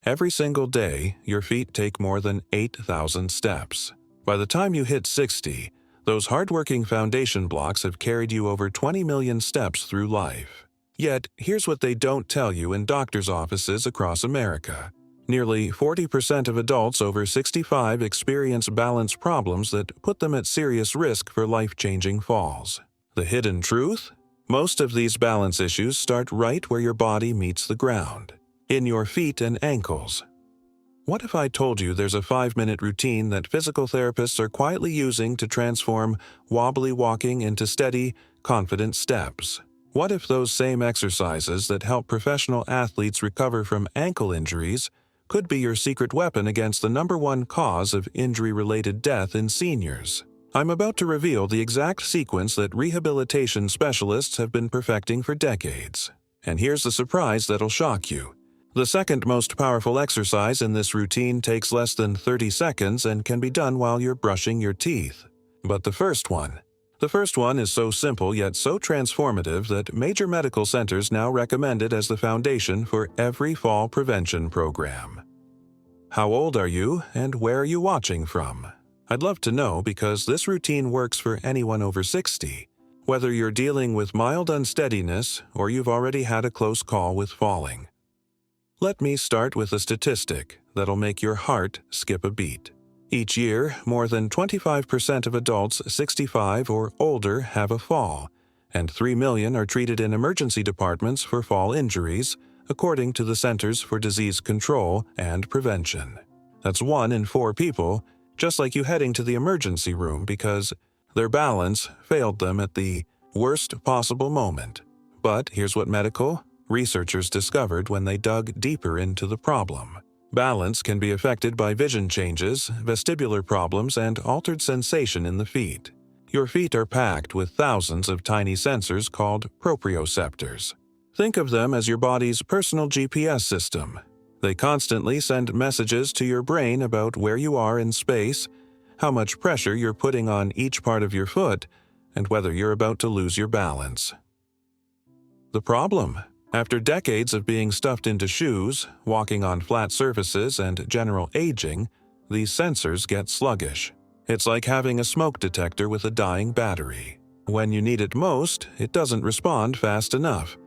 Every single day, your feet take more than 8,000 steps. By the time you hit 60, those hardworking foundation blocks have carried you over 20 million steps through life. Yet, here's what they don't tell you in doctors' offices across America. Nearly 40% of adults over 65 experience balance problems that put them at serious risk for life-changing falls. The hidden truth? Most of these balance issues start right where your body meets the ground, in your feet and ankles. What if I told you there's a 5-minute routine that physical therapists are quietly using to transform wobbly walking into steady, confident steps? What if those same exercises that help professional athletes recover from ankle injuries could be your secret weapon against the #1 cause of injury-related death in seniors? I'm about to reveal the exact sequence that rehabilitation specialists have been perfecting for decades. And here's the surprise that'll shock you. The second most powerful exercise in this routine takes less than 30 seconds and can be done while you're brushing your teeth. But the first one is so simple yet so transformative that major medical centers now recommend it as the foundation for every fall prevention program. How old are you and where are you watching from? I'd love to know because this routine works for anyone over 60, whether you're dealing with mild unsteadiness or you've already had a close call with falling. Let me start with a statistic that'll make your heart skip a beat. Each year, more than 25% of adults 65 or older have a fall, and 3 million are treated in emergency departments for fall injuries, according to the Centers for Disease Control and Prevention. That's 1 in 4 people, just like you heading to the emergency room because their balance failed them at the worst possible moment. But here's what medical researchers discovered when they dug deeper into the problem. Balance can be affected by vision changes, vestibular problems, and altered sensation in the feet. Your feet are packed with thousands of tiny sensors called proprioceptors. Think of them as your body's personal GPS system. They constantly send messages to your brain about where you are in space, how much pressure you're putting on each part of your foot, and whether you're about to lose your balance. The problem? After decades of being stuffed into shoes, walking on flat surfaces, and general aging, these sensors get sluggish. It's like having a smoke detector with a dying battery. When you need it most, it doesn't respond fast enough.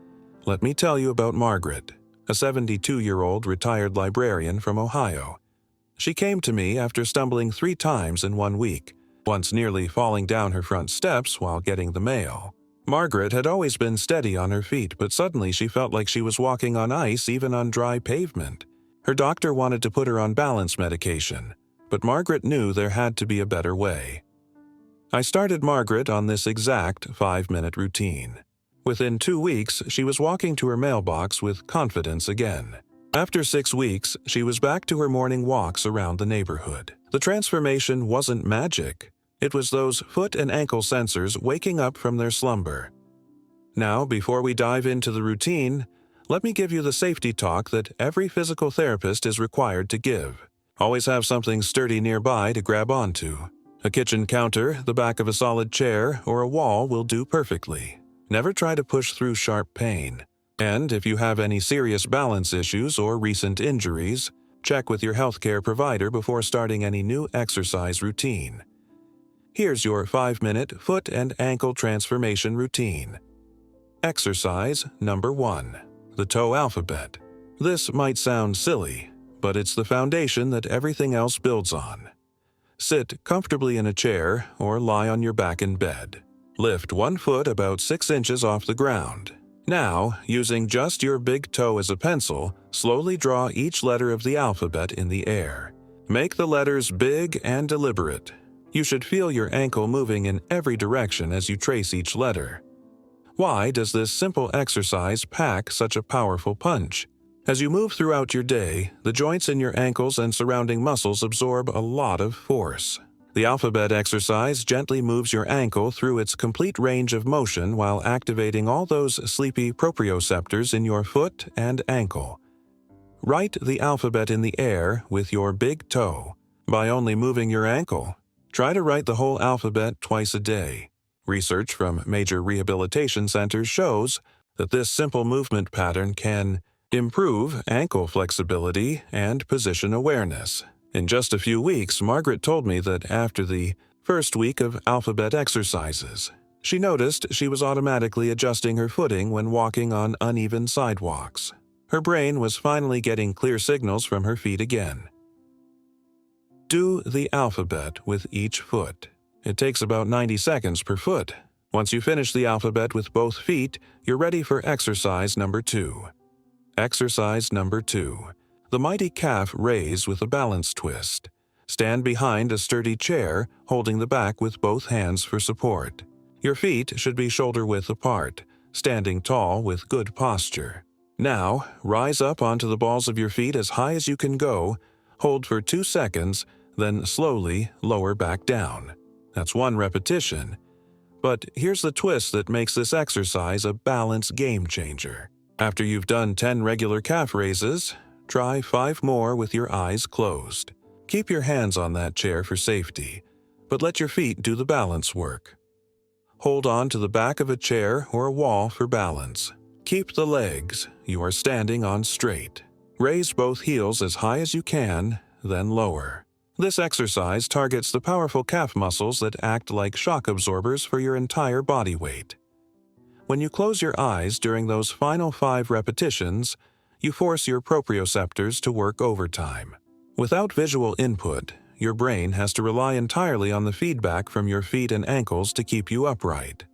Let me tell you about Margaret, a 72-year-old retired librarian from Ohio. She came to me after stumbling 3 times in 1 week, once nearly falling down her front steps while getting the mail. Margaret had always been steady on her feet, but suddenly she felt like she was walking on ice even on dry pavement. Her doctor wanted to put her on balance medication, but Margaret knew there had to be a better way. I started Margaret on this exact 5-minute routine. Within 2 weeks, she was walking to her mailbox with confidence again. After 6 weeks, she was back to her morning walks around the neighborhood. The transformation wasn't magic. It was those foot and ankle sensors waking up from their slumber. Now, before we dive into the routine, let me give you the safety talk that every physical therapist is required to give. Always have something sturdy nearby to grab onto. A kitchen counter, the back of a solid chair, or a wall will do perfectly. Never try to push through sharp pain. And if you have any serious balance issues or recent injuries, check with your healthcare provider before starting any new exercise routine. Here's your 5-minute foot and ankle transformation routine. Exercise number 1. The toe alphabet. This might sound silly, but it's the foundation that everything else builds on. Sit comfortably in a chair or lie on your back in bed. Lift 1 foot about 6 inches off the ground. Now, using just your big toe as a pencil, slowly draw each letter of the alphabet in the air. Make the letters big and deliberate. You should feel your ankle moving in every direction as you trace each letter. Why does this simple exercise pack such a powerful punch? As you move throughout your day, the joints in your ankles and surrounding muscles absorb a lot of force. The alphabet exercise gently moves your ankle through its complete range of motion while activating all those sleepy proprioceptors in your foot and ankle. Write the alphabet in the air with your big toe. By only moving your ankle, try to write the whole alphabet twice a day. Research from major rehabilitation centers shows that this simple movement pattern can Improve ankle flexibility and position awareness. In just a few weeks, Margaret told me that after the first week of alphabet exercises, she noticed she was automatically adjusting her footing when walking on uneven sidewalks. Her brain was finally getting clear signals from her feet again. Do the alphabet with each foot. It takes about 90 seconds per foot. Once you finish the alphabet with both feet, you're ready for exercise number 2. Exercise number 2. The mighty calf raise with a balance twist. Stand behind a sturdy chair, holding the back with both hands for support. Your feet should be shoulder-width apart, standing tall with good posture. Now, rise up onto the balls of your feet as high as you can go, hold for 2 seconds, then slowly lower back down. That's 1 repetition. But here's the twist that makes this exercise a balance game changer. After you've done 10 regular calf raises, try 5 more with your eyes closed. Keep your hands on that chair for safety, but let your feet do the balance work. Hold on to the back of a chair or a wall for balance. Keep the legs you are standing on straight. Raise both heels as high as you can, then lower. This exercise targets the powerful calf muscles that act like shock absorbers for your entire body weight. When you close your eyes during those final 5 repetitions, you force your proprioceptors to work overtime. Without visual input, your brain has to rely entirely on the feedback from your feet and ankles to keep you upright.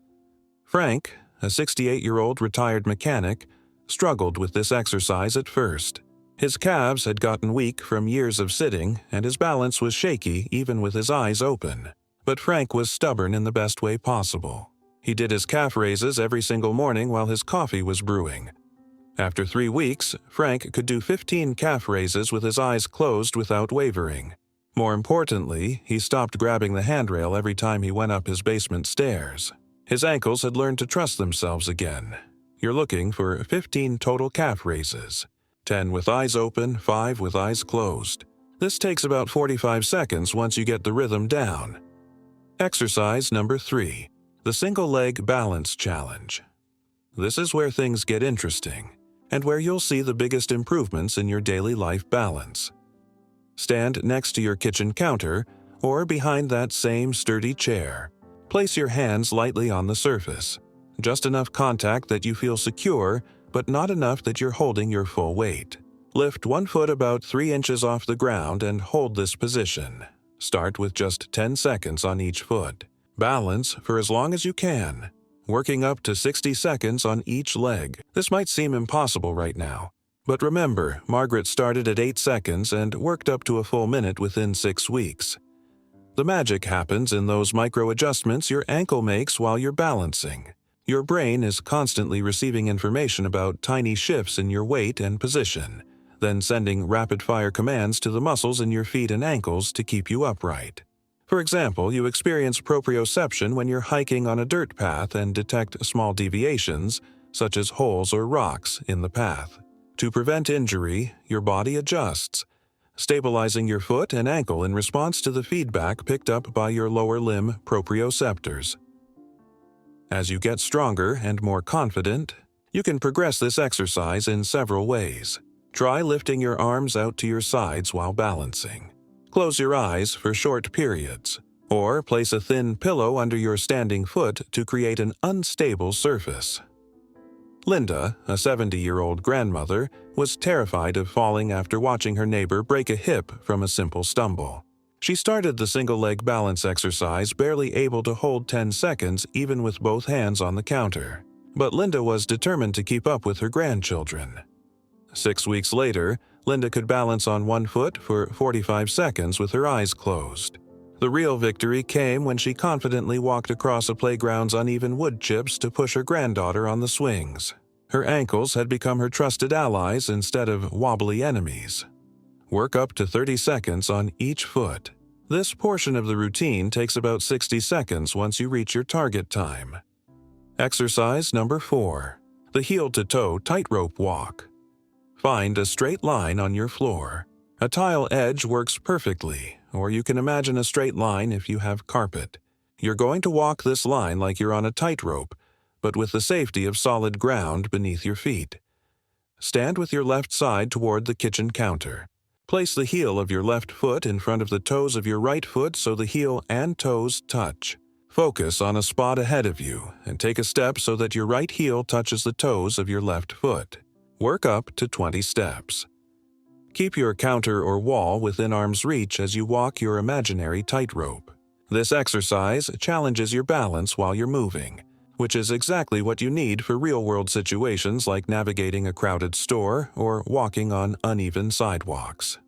Frank, a 68-year-old retired mechanic, struggled with this exercise at first. His calves had gotten weak from years of sitting, and his balance was shaky even with his eyes open. But Frank was stubborn in the best way possible. He did his calf raises every single morning while his coffee was brewing. After 3 weeks, Frank could do 15 calf raises with his eyes closed without wavering. More importantly, he stopped grabbing the handrail every time he went up his basement stairs. His ankles had learned to trust themselves again. You're looking for 15 total calf raises. 10 with eyes open, 5 with eyes closed. This takes about 45 seconds once you get the rhythm down. Exercise number 3. The single leg balance challenge. This is where things get interesting, and where you'll see the biggest improvements in your daily life balance. Stand next to your kitchen counter or behind that same sturdy chair. Place your hands lightly on the surface, just enough contact that you feel secure, but not enough that you're holding your full weight. Lift 1 foot about 3 inches off the ground and hold this position. Start with just 10 seconds on each foot. Balance for as long as you can, working up to 60 seconds on each leg. This might seem impossible right now, but remember, Margaret started at 8 seconds and worked up to a full minute within 6 weeks. The magic happens in those micro-adjustments your ankle makes while you're balancing. Your brain is constantly receiving information about tiny shifts in your weight and position, then sending rapid-fire commands to the muscles in your feet and ankles to keep you upright. For example, you experience proprioception when you're hiking on a dirt path and detect small deviations, such as holes or rocks, in the path. To prevent injury, your body adjusts, stabilizing your foot and ankle in response to the feedback picked up by your lower limb proprioceptors. As you get stronger and more confident, you can progress this exercise in several ways. Try lifting your arms out to your sides while balancing. Close your eyes for short periods, or place a thin pillow under your standing foot to create an unstable surface. Linda, a 70-year-old grandmother, was terrified of falling after watching her neighbor break a hip from a simple stumble. She started the single-leg balance exercise barely able to hold 10 seconds even with both hands on the counter. But Linda was determined to keep up with her grandchildren. 6 weeks later, Linda could balance on 1 foot for 45 seconds with her eyes closed. The real victory came when she confidently walked across a playground's uneven wood chips to push her granddaughter on the swings. Her ankles had become her trusted allies instead of wobbly enemies. Work up to 30 seconds on each foot. This portion of the routine takes about 60 seconds once you reach your target time. Exercise number 4. The heel-to-toe tightrope walk. Find a straight line on your floor. A tile edge works perfectly, or you can imagine a straight line if you have carpet. You're going to walk this line like you're on a tightrope, but with the safety of solid ground beneath your feet. Stand with your left side toward the kitchen counter. Place the heel of your left foot in front of the toes of your right foot so the heel and toes touch. Focus on a spot ahead of you and take a step so that your right heel touches the toes of your left foot. Work up to 20 steps. Keep your counter or wall within arm's reach as you walk your imaginary tightrope. This exercise challenges your balance while you're moving, which is exactly what you need for real-world situations like navigating a crowded store or walking on uneven sidewalks.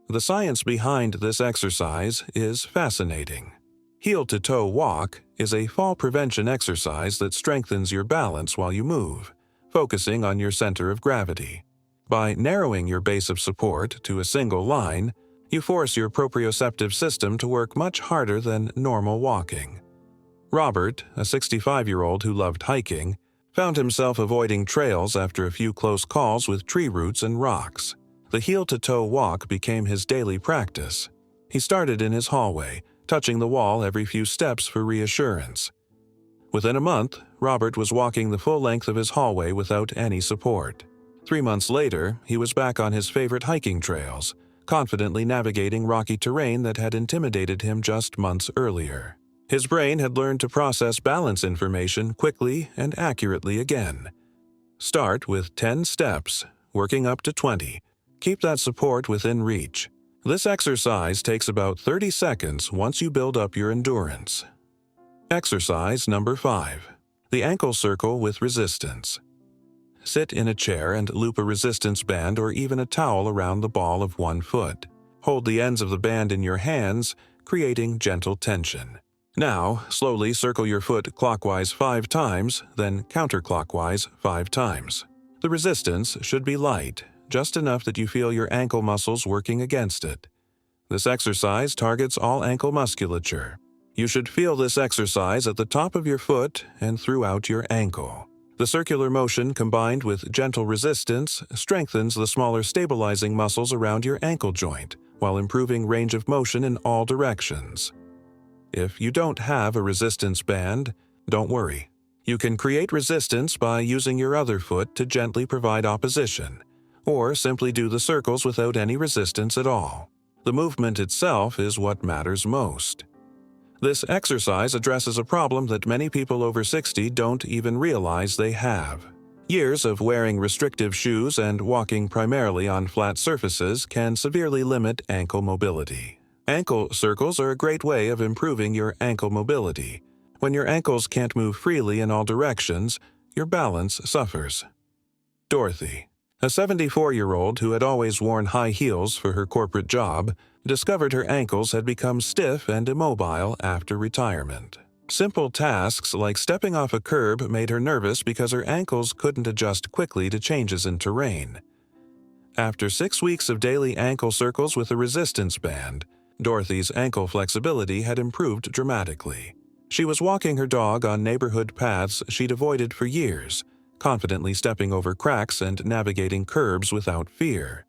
The science behind this exercise is fascinating. Heel-to-toe walk is a fall prevention exercise that strengthens your balance while you move, focusing on your center of gravity. By narrowing your base of support to a single line, you force your proprioceptive system to work much harder than normal walking. Robert, a 65-year-old who loved hiking, found himself avoiding trails after a few close calls with tree roots and rocks. The heel-to-toe walk became his daily practice. He started in his hallway, touching the wall every few steps for reassurance. Within a month, Robert was walking the full length of his hallway without any support. 3 months later, he was back on his favorite hiking trails, confidently navigating rocky terrain that had intimidated him just months earlier. His brain had learned to process balance information quickly and accurately again. Start with 10 steps, working up to 20. Keep that support within reach. This exercise takes about 30 seconds once you build up your endurance. Exercise number 5. The ankle circle with resistance. Sit in a chair and loop a resistance band or even a towel around the ball of one foot. Hold the ends of the band in your hands, creating gentle tension. Now, slowly circle your foot clockwise 5 times, then counterclockwise 5 times. The resistance should be light, just enough that you feel your ankle muscles working against it. This exercise targets all ankle musculature. You should feel this exercise at the top of your foot and throughout your ankle. The circular motion combined with gentle resistance strengthens the smaller stabilizing muscles around your ankle joint while improving range of motion in all directions. If you don't have a resistance band, don't worry. You can create resistance by using your other foot to gently provide opposition, or simply do the circles without any resistance at all. The movement itself is what matters most. This exercise addresses a problem that many people over 60 don't even realize they have. Years of wearing restrictive shoes and walking primarily on flat surfaces can severely limit ankle mobility. Ankle circles are a great way of improving your ankle mobility. When your ankles can't move freely in all directions, your balance suffers. Dorothy, a 74-year-old who had always worn high heels for her corporate job, discovered her ankles had become stiff and immobile after retirement. Simple tasks like stepping off a curb made her nervous because her ankles couldn't adjust quickly to changes in terrain. After 6 weeks of daily ankle circles with a resistance band, Dorothy's ankle flexibility had improved dramatically. She was walking her dog on neighborhood paths she'd avoided for years, confidently stepping over cracks and navigating curbs without fear.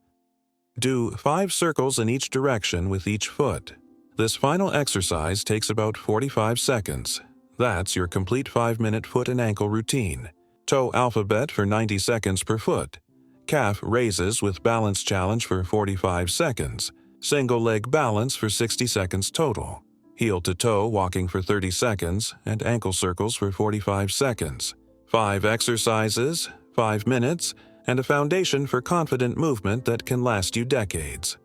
Do 5 circles in each direction with each foot. This final exercise takes about 45 seconds. That's your complete 5-minute foot and ankle routine. Toe alphabet for 90 seconds per foot. Calf raises with balance challenge for 45 seconds. Single leg balance for 60 seconds total. Heel to toe walking for 30 seconds and ankle circles for 45 seconds. 5 exercises, 5 minutes, and a foundation for confident movement that can last you decades.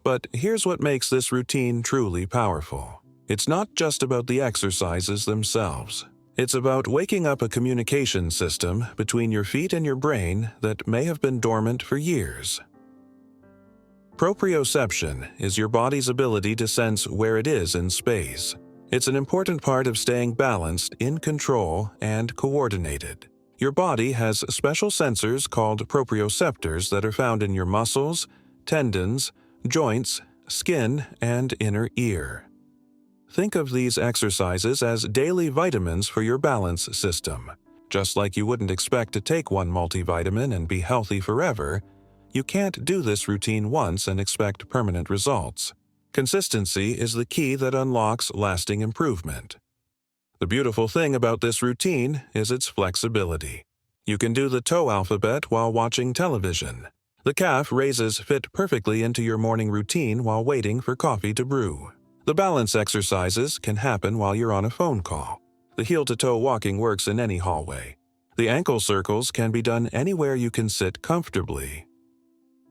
But here's what makes this routine truly powerful. It's not just about the exercises themselves. It's about waking up a communication system between your feet and your brain that may have been dormant for years. Proprioception is your body's ability to sense where it is in space. It's an important part of staying balanced, in control, and coordinated. Your body has special sensors called proprioceptors that are found in your muscles, tendons, joints, skin, and inner ear. Think of these exercises as daily vitamins for your balance system. Just like you wouldn't expect to take one multivitamin and be healthy forever, you can't do this routine once and expect permanent results. Consistency is the key that unlocks lasting improvement. The beautiful thing about this routine is its flexibility. You can do the toe alphabet while watching television. The calf raises fit perfectly into your morning routine while waiting for coffee to brew. The balance exercises can happen while you're on a phone call. The heel-to-toe walking works in any hallway. The ankle circles can be done anywhere you can sit comfortably.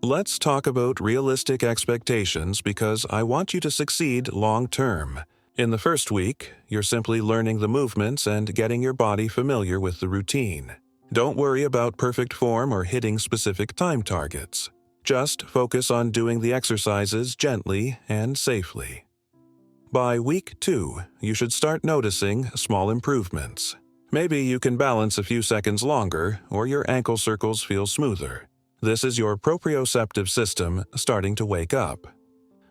Let's talk about realistic expectations because I want you to succeed long-term. In the first week, you're simply learning the movements and getting your body familiar with the routine. Don't worry about perfect form or hitting specific time targets. Just focus on doing the exercises gently and safely. By week 2, you should start noticing small improvements. Maybe you can balance a few seconds longer or your ankle circles feel smoother. This is your proprioceptive system starting to wake up.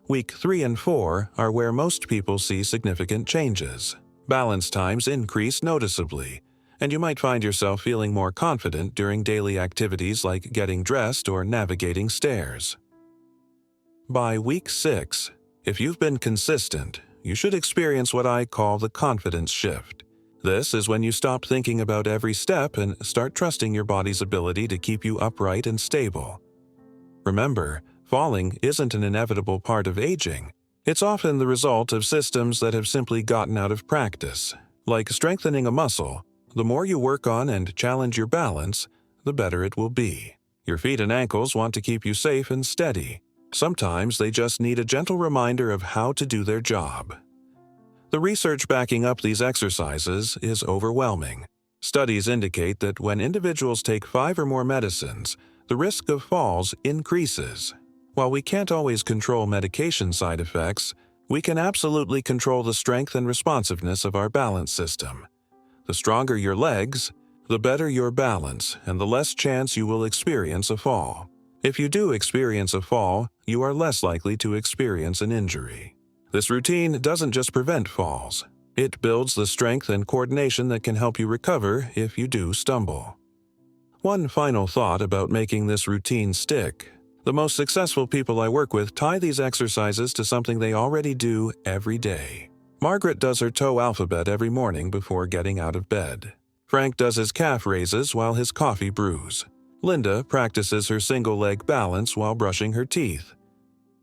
Week 3 and 4 are where most people see significant changes. Balance times increase noticeably, and you might find yourself feeling more confident during daily activities like getting dressed or navigating stairs. By week 6, if you've been consistent, you should experience what I call the confidence shift. This is when you stop thinking about every step and start trusting your body's ability to keep you upright and stable. Remember, falling isn't an inevitable part of aging. It's often the result of systems that have simply gotten out of practice. Like strengthening a muscle, the more you work on and challenge your balance, the better it will be. Your feet and ankles want to keep you safe and steady. Sometimes they just need a gentle reminder of how to do their job. The research backing up these exercises is overwhelming. Studies indicate that when individuals take 5 or more medicines, the risk of falls increases. While we can't always control medication side effects, we can absolutely control the strength and responsiveness of our balance system. The stronger your legs, the better your balance and the less chance you will experience a fall. If you do experience a fall, you are less likely to experience an injury. This routine doesn't just prevent falls. It builds the strength and coordination that can help you recover if you do stumble. One final thought about making this routine stick. The most successful people I work with tie these exercises to something they already do every day. Margaret does her toe alphabet every morning before getting out of bed. Frank does his calf raises while his coffee brews. Linda practices her single leg balance while brushing her teeth.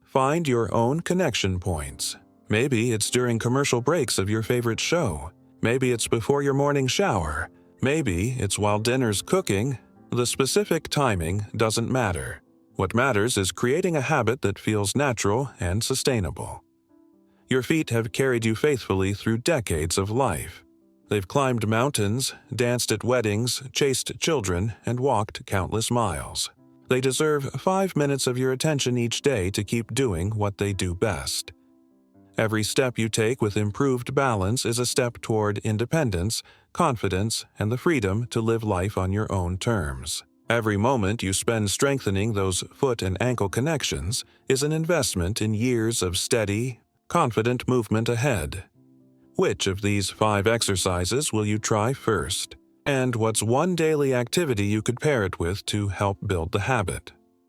Find your own connection points. Maybe it's during commercial breaks of your favorite show. Maybe it's before your morning shower. Maybe it's while dinner's cooking. The specific timing doesn't matter. What matters is creating a habit that feels natural and sustainable. Your feet have carried you faithfully through decades of life. They've climbed mountains, danced at weddings, chased children, and walked countless miles. They deserve 5 minutes of your attention each day to keep doing what they do best. Every step you take with improved balance is a step toward independence, confidence, and the freedom to live life on your own terms. Every moment you spend strengthening those foot and ankle connections is an investment in years of steady, confident movement ahead. Which of these 5 exercises will you try first? And what's one daily activity you could pair it with to help build the habit?